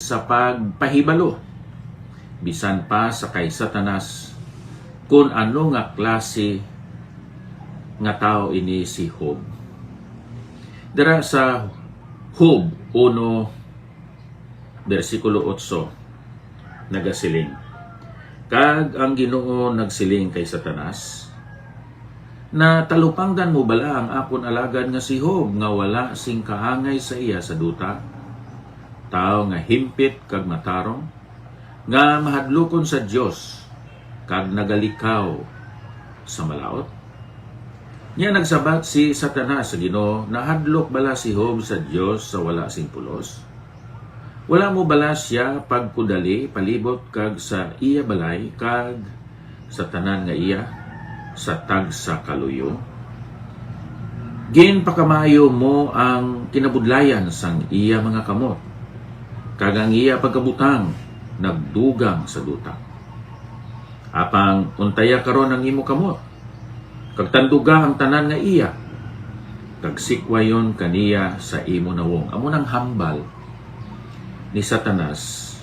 sa pagpahibalo bisan pa sa kay Satanas kung ano nga klase nga tao ini si Job. Dira sa Job 1 versikulo 8 nagasiling, kag ang Ginoo nagsiling kay Satanas, na talupangdan mo bala ang akon alagad nga si Job nga wala sing kaangay sa iya sa duta, tao nga himpit kag matarong, nga mahadlokon sa Dios kag nagalikaw sa malaot. Niya nagsabat si Satanas sa Ginoo, nahadlok bala si Job sa Dios sa wala sing pulos? Wala mo bala siya pagkudali palibot kag sa iya balay kag sa tanan nga iya sa tag sa kaluyo? Ginpakamayo mo ang kinabudlayan sang iya mga kamot, kag ang iya pagkabutang nagdugang sa duta. Apang untaya karon ang imo kamot, kag tanduga ang tanan nga iya, kag sikwayon kaniya sa imo nawong. Amo nang hambal ni Satanas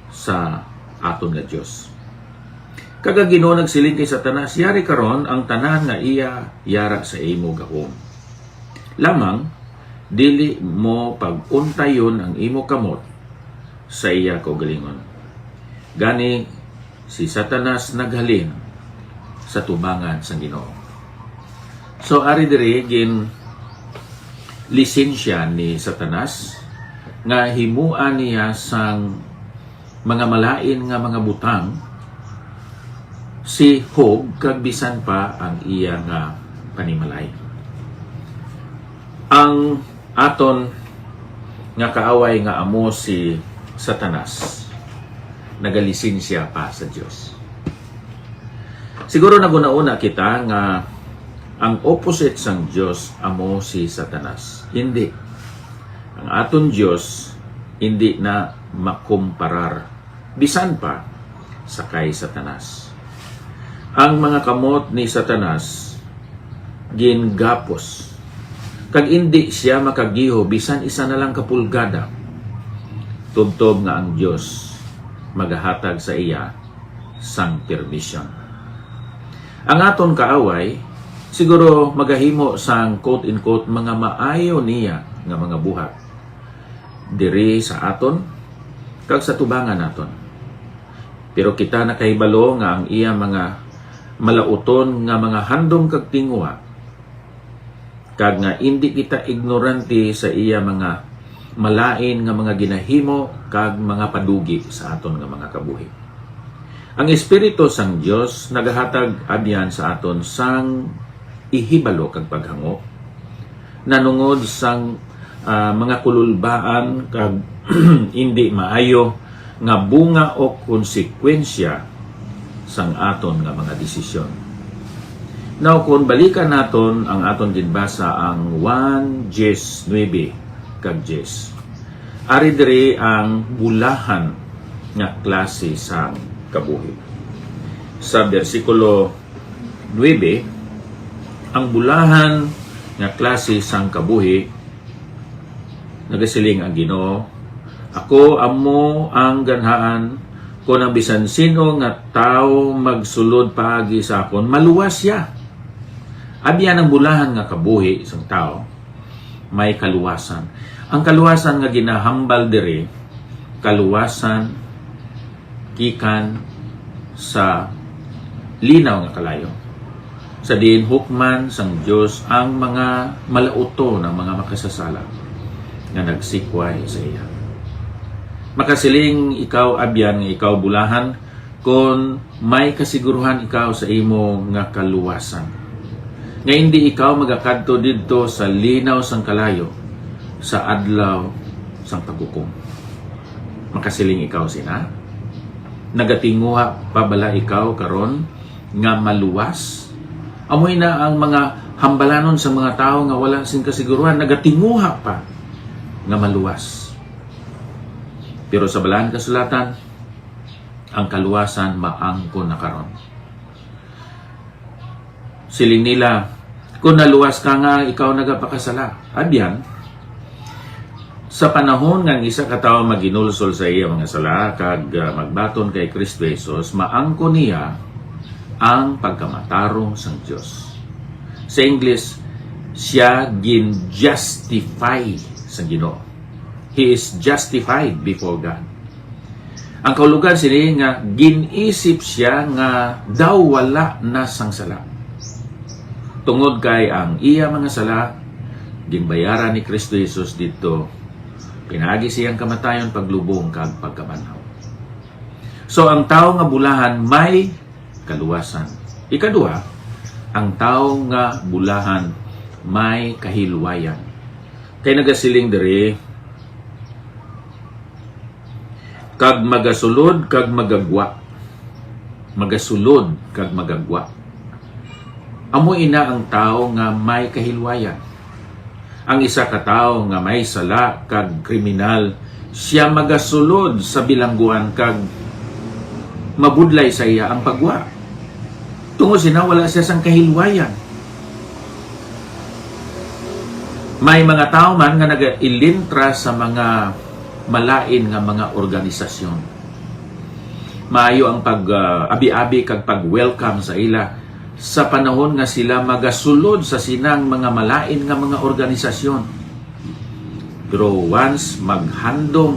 sa aton nga Dios. Kag Ginoo nagsiling kay Satanas, yari karon ang tanan nga iya yara sa imo gahom. Lamang dili mo pag-untayon ang imo kamot sa iya kaugalingon. Gani si Satanas naghalin sa tubangan sang Ginoo. So ari diri gin lisensya ni Satanas nga himuan niya sang mga malain nga mga butang si Job kag bisan pa ang iya nga panimalay. Ang aton nga kaaway nga amo si Satanas nagalisensya pa sa Dios. Siguro naguna-una kita nga ang opposite sang Dios amo si Satanas. Hindi. Ang aton Dios hindi na makumparar bisan pa sa kay Satanas. Ang mga kamot ni Satanas gingapos, kag hindi siya makagiho bisan isa na lang kapulgada, tubtob nga ang Dios magahatag sa iya sang permission. Ang aton kaaway siguro magahimo sang quote-unquote mga maayo niya nga mga buhat diri sa aton kag sa tubangan naton. Pero kita nakahibalo nga ang iya mga malauton nga mga handom kag tingwa, kag nga hindi kita ignorante sa iya mga malain nga mga ginahimo kag mga padugi sa aton nga mga kabuhi. Ang Espiritu sang Dios nagahatag abyan sa aton sang ihibalo kag paghango nanungod sang mga kululbaan kag hindi maayo nga bunga o konsekwensya sang aton nga mga desisyon. Now, kung balikan naton ang aton ginbasa ang 1 Jes 9 kag Jes, ari diri ang bulahan nga klase sang kabuhi. Sa bersikulo 9, ang bulahan nga klase sang kabuhi, nagasiling ang Ginoo, ako amo ang ganhaan kung ang bisan sino nga tao magsulod paagi sa akon, maluwas siya. Abyan ang bulahan nga kabuhi isang tao, may kaluwasan. Ang kaluwasan nga ginahambal diri, kaluwasan gikan sa linaw nga kalayo. Sa diin hukman sang Dios ang mga malauto ng mga makasasala nga nagsikway sa iya. Makasiling ikaw abyan nga ikaw bulahan kung may kasiguruhan ikaw sa imo nga kaluwasan. Nga hindi ikaw magakadto didto sa linaw sang kalayo sa adlaw sang paghukom. Makasiling ikaw sina? Nagatinguha pa bala ikaw karon nga maluwas? Amoy na ang mga hambalanon sa mga tao nga wala sing kasiguruhan, nagatinguha pa nga maluwas. Pero sa balahan kasulatan, ang kaluwasan maangkon na karon. Siling nila, kung naluwas ka nga, ikaw nagapakasala. Abyan, Sa panahon nga isa ka tawo maginulsol sa iya mga sala kag magbaton kay Kristo Jesus, maangko niya ang pagkamatarong sang Dios. Sa English, siya gin-justify sa Ginoo. He is justified before God. Ang kaulugan sini nga ginisip siya nga daw wala na sang sala. Tungod kay ang iya mga sala ginbayaran ni Kristo Jesus dito. Pinagi siyang kamatayon, paglubong kag pagkabanhaw. So ang tao nga bulahan may kaluwasan. Ikaduha, ang tao nga bulahan may kahilwayan. Kay nagasiling diri, kag magasulod kag magagwa. Magasulod kag magagwa. Amo ina ang tao nga may kahilwayan. Ang isa ka tawo nga may sala kag kriminal, siya magasulod sa bilangguan kag mabudlay sa iya ang pagwa. Tungod wala siya sang kahilwayan. May mga tao man nga nag-ilintra sa mga malain nga mga organisasyon. Maayo ang pag-abi-abi kag pag-welcome sa ila sa panahon nga sila magasulod sa sinang mga malain nga mga organisasyon. Pero once maghandom,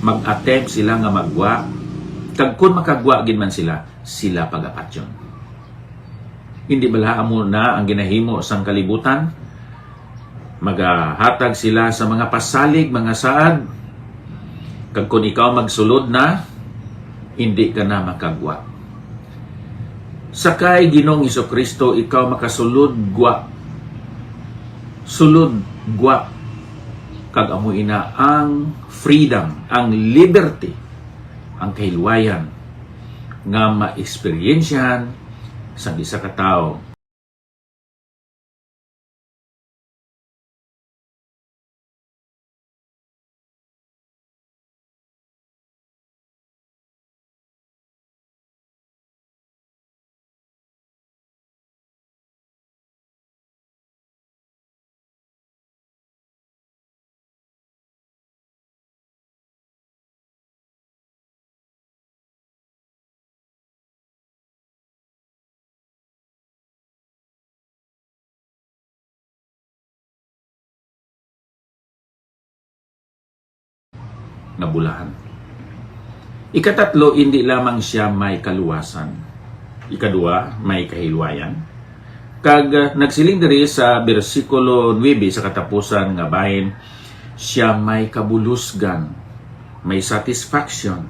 mag-attempt sila nga magwa, kag kun makagwa gid man sila pagapatyon. Hindi bala mo na ang ginahimo sang kalibutan? Magahatag sila sa mga pasalig, mga saad. Kag kun ikaw magsulod na, hindi ka na makagwa. Sakay Ginoong Hesukristo, ikaw makasulod gwa. Sulod gwa. Kag amo ina ang freedom, ang liberty, ang kahilwayan nga ma-experiensyahan sa isa ka tawo. Na bulahan. Ikatatlo, hindi lamang siya may kaluwasan. Ikadua, may kahilwayan. Kag nagsiling diri sa bersikulo 9 sa katapusan nga bahin, siya may kabulusgan, may satisfaction.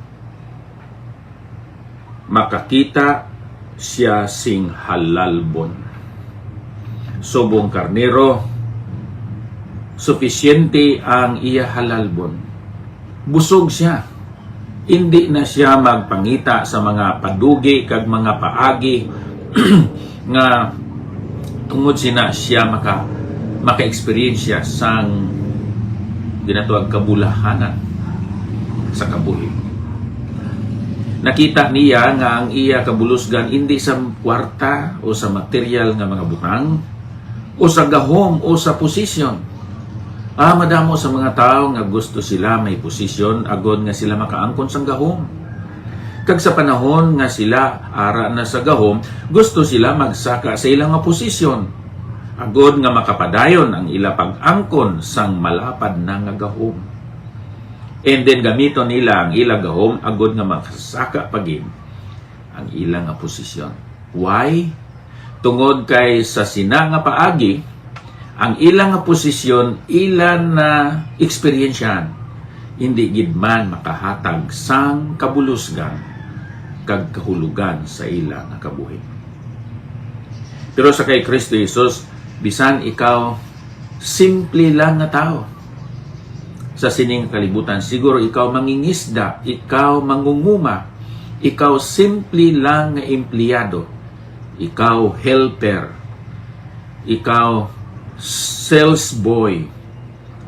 Makakita siya sing halalbon. Subong karnero, sufisyente ang iya halalbon. Busog siya. Hindi na siya magpangita sa mga padugi kag mga paagi nga tungod siya maka-experience siya sang ginatuwag kabulahanan sa kabuhi. Nakita niya nga ang iya kabulusgan hindi sa kwarta o sa material nga mga butang o sa gahom o sa posisyon. Madamo sa mga tao nga gusto sila may posisyon agod nga sila makaangkon sang gahom. Kag sa panahon nga sila ara na sa gahom, gusto sila magsaka sa ilang nga posisyon agod nga makapadayon ang ila pag-angkon sang malapad na nga gahom. And then gamiton nila ang ila gahom agod nga makasaka pagin ang ilang nga posisyon. Why? Tungod kay sa sina nga paagi ang ilang nga posisyon, ilan na eksperyensyan, hindi gid man makahatag sang kabulusgan kag kahulugan sa ilang nga kabuhi. Pero sa kay Kristo Jesus, bisan ikaw simple lang nga tao sa sining kalibutan, siguro ikaw mangingisda, ikaw mangunguma, ikaw simple lang nga empleyado, ikaw helper, ikaw sales boy,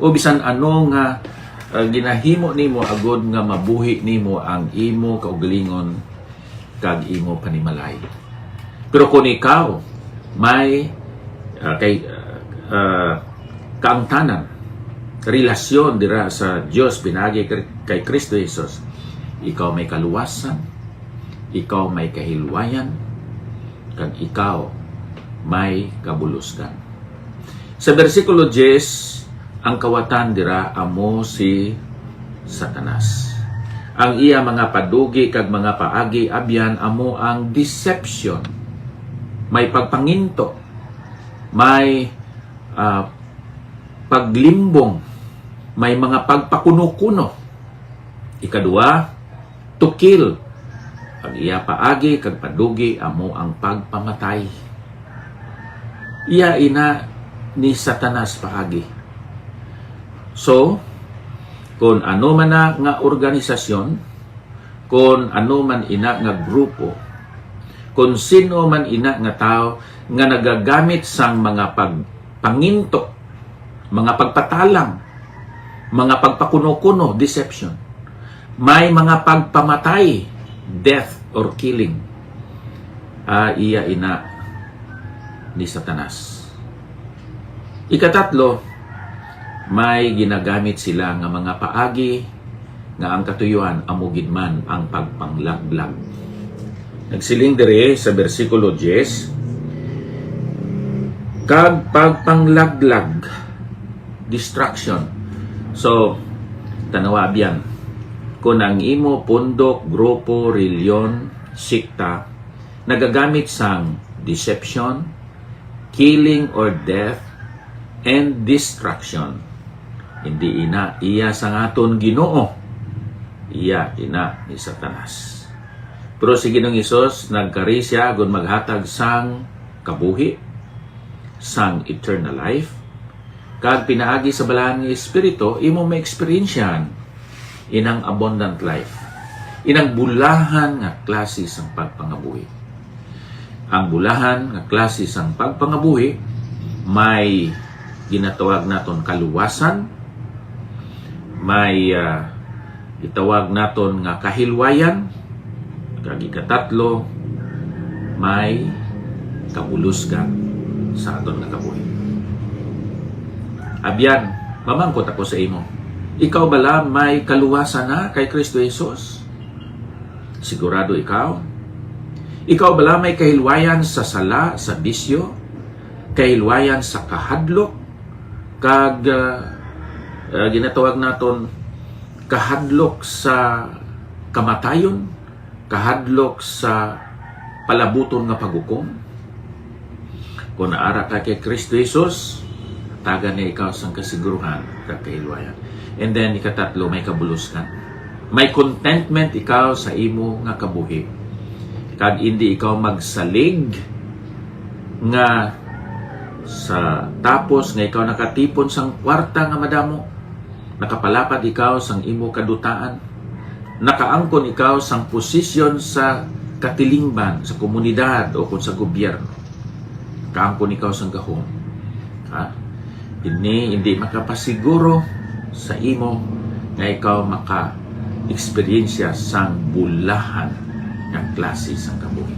o bisan ano nga ginahimo nimo agod nga mabuhi nimo ang imo kaugalingon kag imo panimalay. Pero kung ikaw may kaangtanan, relasyon dira sa Dios pinagi kay Kristo Jesus, ikaw may kaluwasan, ikaw may kahilwayan, kag ikaw may kabuluskan. Sa bersikulo 10, ang kawatan dira amo si Satanas. Ang iya mga padugi kag mga paagi abyan amo ang deception. May pagpanginto, may paglimbong, may mga pagpakuno-kuno. Ikadua, to kill. Ang iya paagi kag padugi amo ang pagpamatay. Iya ina ni Satanas paagi. So, kung ano man na nga organisasyon, kung ano man ina nga grupo, kung sino man ina nga tao nga nagagamit sang mga pagpanginto, mga pagpatalang, mga pagpakuno-kuno, deception, may mga pagpamatay, death or killing, iya ina ni Satanas. Ikatatlo, may ginagamit sila nga mga paagi nga ang katuyuan amugid man ang pagpanglaglag. Nagsiling diri sa bersikulo 10, kag pagpanglaglag, distraction. So, tanawa abyan, kung ang imo pundok, grupo, reliyon, sikta, nagagamit sang deception, killing or death, and distraction, hindi ina iya sa ngaton Ginoo, iya ina ni Satanas. Pero si Ginoong Hesus nagkari siya gun maghatag sang kabuhi, sang eternal life, kag pinaagi sa balahan ng Espiritu, imo ma-experiensyan inang abundant life, inang bulahan nga klase sang pagpangabuhi. Ang bulahan nga klase sang pagpangabuhi may ginatawag naton kaluwasan, may itawag naton nga kahilwayan, kag ikatatlo, may kabulusgan sa aton nga kabuhi. Abyan, mamangkot ako sa imo. Ikaw bala may kaluwasan na kay Kristo Jesus? Sigurado ikaw? Ikaw bala may kahilwayan sa sala, sa bisyo, kahilwayan sa kahadlok, kag ginatawag naton kahadlok sa kamatayon, kahadlok sa palabuton nga paghukom? Kung naara ka kay Kristo Jesus, tagan niya ikaw sang kasiguruhan kag kahilwayan. And then ikatatlo, may kabuluskan, may contentment ikaw sa imo nga kabuhi, kag hindi ikaw magsalig nga sa tapos nga ikaw nakatipon sang kwarta nga madamo, nakapalapad ikaw sang imo kadutaan, nakaangkon ikaw sang posisyon sa katilingban, sa komunidad o kung sa gobyerno, kaangkon ikaw sang gahom. Hindi makapasiguro sa imo nga ikaw maka-eksperyensya sang bulahan ng klase sang kabuhi.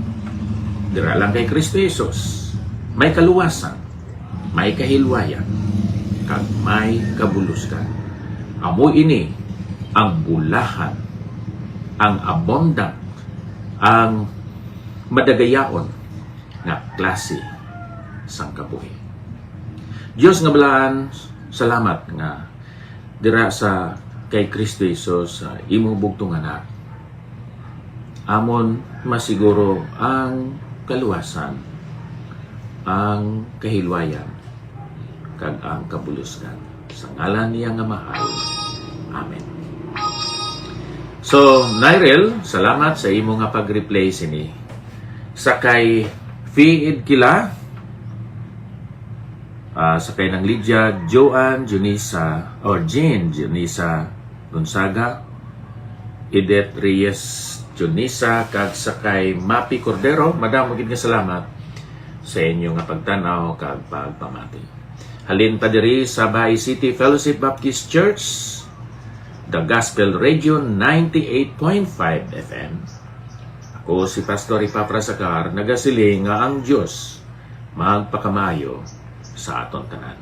Dira lang kay Kristo Jesus, may kaluwasan, may kahilwayan, kag may kabuluskan. Amo ini ang bulahan, ang abundant, ang madagayaon na klase sang kabuhi. Diyos nga balaan, salamat nga dira sa kay Kristo Jesus sa imo bugtong anak. Amon masiguro ang kaluwasan, ang kahilwayan, kag ang kabuluskan. Sa ngalan niya nga mahal. Amen. So, Nyrel, salamat sa imo nga pag-replay sini. Sa kay Fiid Kila, sa kay ng Lydia, Joanne, Junisa, or Jean, Junisa Gonzaga, Edith Reyes, Junisa, kag sa kay Mapi Cordero, madam, magiging salamat sa inyo nga pagtanaw kag pagpamati. Halin pa diri sa Bahay City Fellowship Baptist Church, The Gospel Radio 98.5 FM. Ako si Pastor Ipapra Sacar, nagasiling nga ang Diyos magpakamayo sa aton tanan.